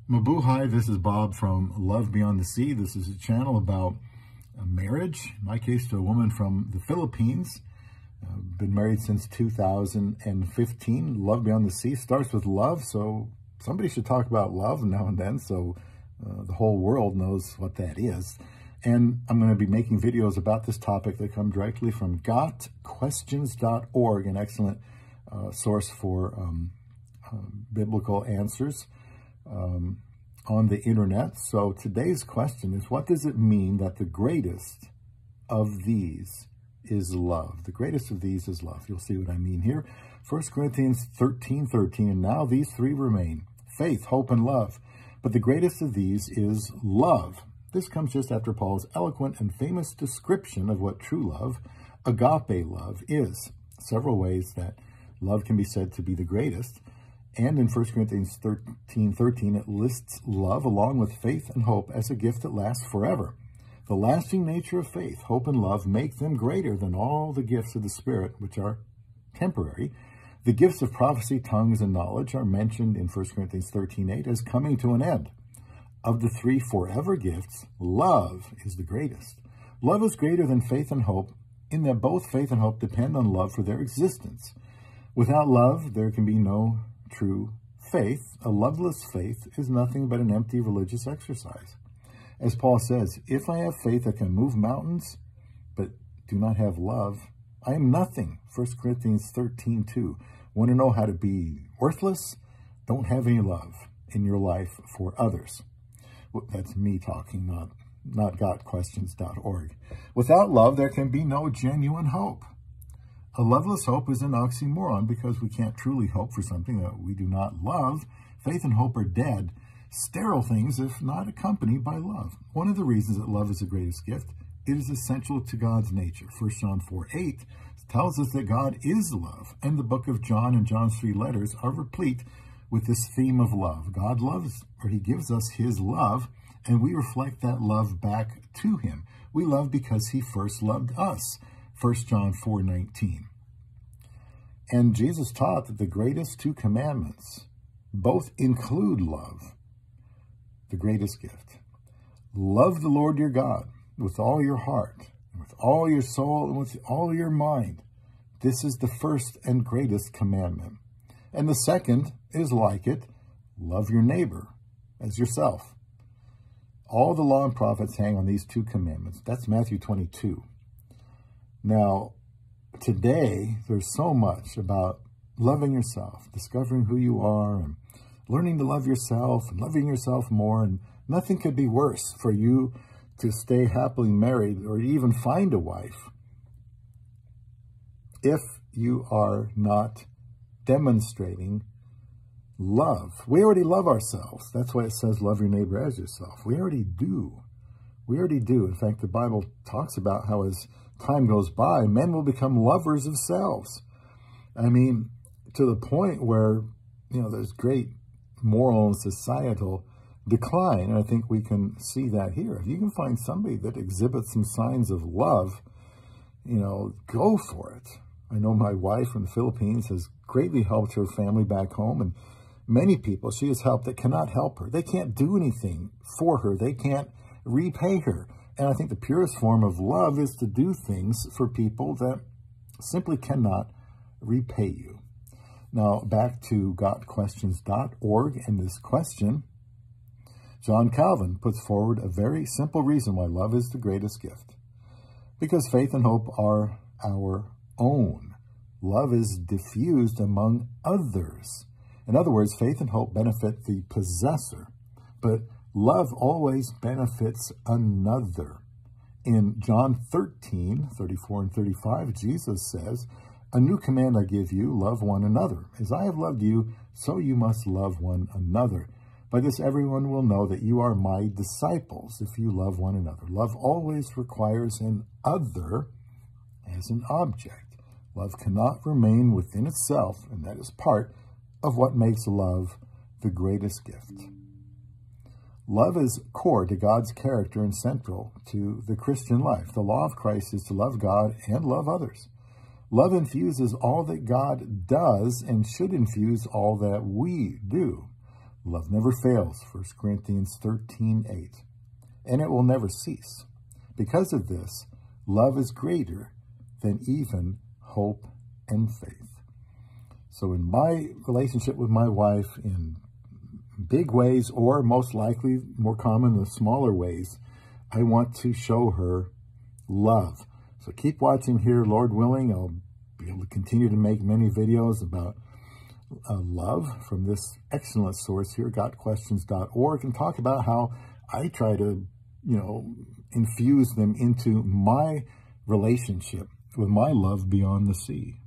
Mabuhay, this is Bob from Love Beyond the Sea. This is a channel about marriage, in my case to a woman from the Philippines. Been married since 2015. Love Beyond the Sea starts with love, so somebody should talk about love now and then so the whole world knows what that is. And I'm going to be making videos about this topic that come directly from gotquestions.org, an excellent source for biblical answers on the internet. So today's question is, what does it mean that the greatest of these is love? The greatest of these is love. You'll see what I mean here. 1 Corinthians 13:13, and now these three remain: faith, hope, and love. But the greatest of these is love. This comes just after Paul's eloquent and famous description of what true love, agape love, is. Several ways that love can be said to be the greatest. And in 1 Corinthians 13:13, it lists love along with faith and hope as a gift that lasts forever. The lasting nature of faith, hope, and love make them greater than all the gifts of the Spirit, which are temporary. The gifts of prophecy, tongues, and knowledge are mentioned in 1 Corinthians 13:8 as coming to an end. Of the three forever gifts, love is the greatest. Love is greater than faith and hope in that both faith and hope depend on love for their existence. Without love, there can be no true faith. A loveless faith is nothing but an empty religious exercise. As Paul says, if I have faith that can move mountains, but do not have love, I am nothing. 1 Corinthians 13:2. Want to know how to be worthless? Don't have any love in your life for others. Well, that's me talking, not gotquestions.org. Without love, there can be no genuine hope. A loveless hope is an oxymoron because we can't truly hope for something that we do not love. Faith and hope are dead, sterile things if not accompanied by love. One of the reasons that love is the greatest gift, it is essential to God's nature. 1 John 4:8 tells us that God is love, and the book of John and John's 3 letters are replete with this theme of love. God loves, or he gives us his love, and we reflect that love back to him. We love because he first loved us. 1 John 4:19. And Jesus taught that the greatest 2 commandments both include love, the greatest gift. Love the Lord your God with all your heart, and with all your soul, and with all your mind. This is the first and greatest commandment. And the second is like it: love your neighbor as yourself. All the law and prophets hang on these 2 commandments. That's Matthew 22. Now, today, there's so much about loving yourself, discovering who you are, and learning to love yourself, and loving yourself more. And nothing could be worse for you to stay happily married or even find a wife if you are not demonstrating love. We already love ourselves. That's why it says love your neighbor as yourself. We already do. We already do. In fact, the Bible talks about how as time goes by, men will become lovers of selves. I mean, to the point where, there's great moral and societal decline. And I think we can see that here. If you can find somebody that exhibits some signs of love, go for it. I know my wife from the Philippines has greatly helped her family back home, and many people she has helped that cannot help her. They can't do anything for her. They can't repay her. And I think the purest form of love is to do things for people that simply cannot repay you. Now, back to gotquestions.org and this question. John Calvin puts forward a very simple reason why love is the greatest gift. Because faith and hope are our own. Love is diffused among others. In other words, faith and hope benefit the possessor, but love always benefits another. In John 13:34 and 35, Jesus says, "A new command I give you, love one another. As I have loved you, so you must love one another. By this everyone will know that you are my disciples, if you love one another." Love always requires an other as an object. Love cannot remain within itself, and that is part of what makes love the greatest gift. Love is core to God's character and central to the Christian life. The law of Christ is to love God and love others. Love infuses all that God does and should infuse all that we do. Love never fails, 1 Corinthians 13:8. And it will never cease. Because of this, love is greater than even hope and faith. So in my relationship with my wife, in big ways, or most likely, more common, the smaller ways, I want to show her love. So keep watching here. Lord willing, I'll be able to continue to make many videos about love from this excellent source here, gotquestions.org, and talk about how I try to, infuse them into my relationship with my love beyond the sea.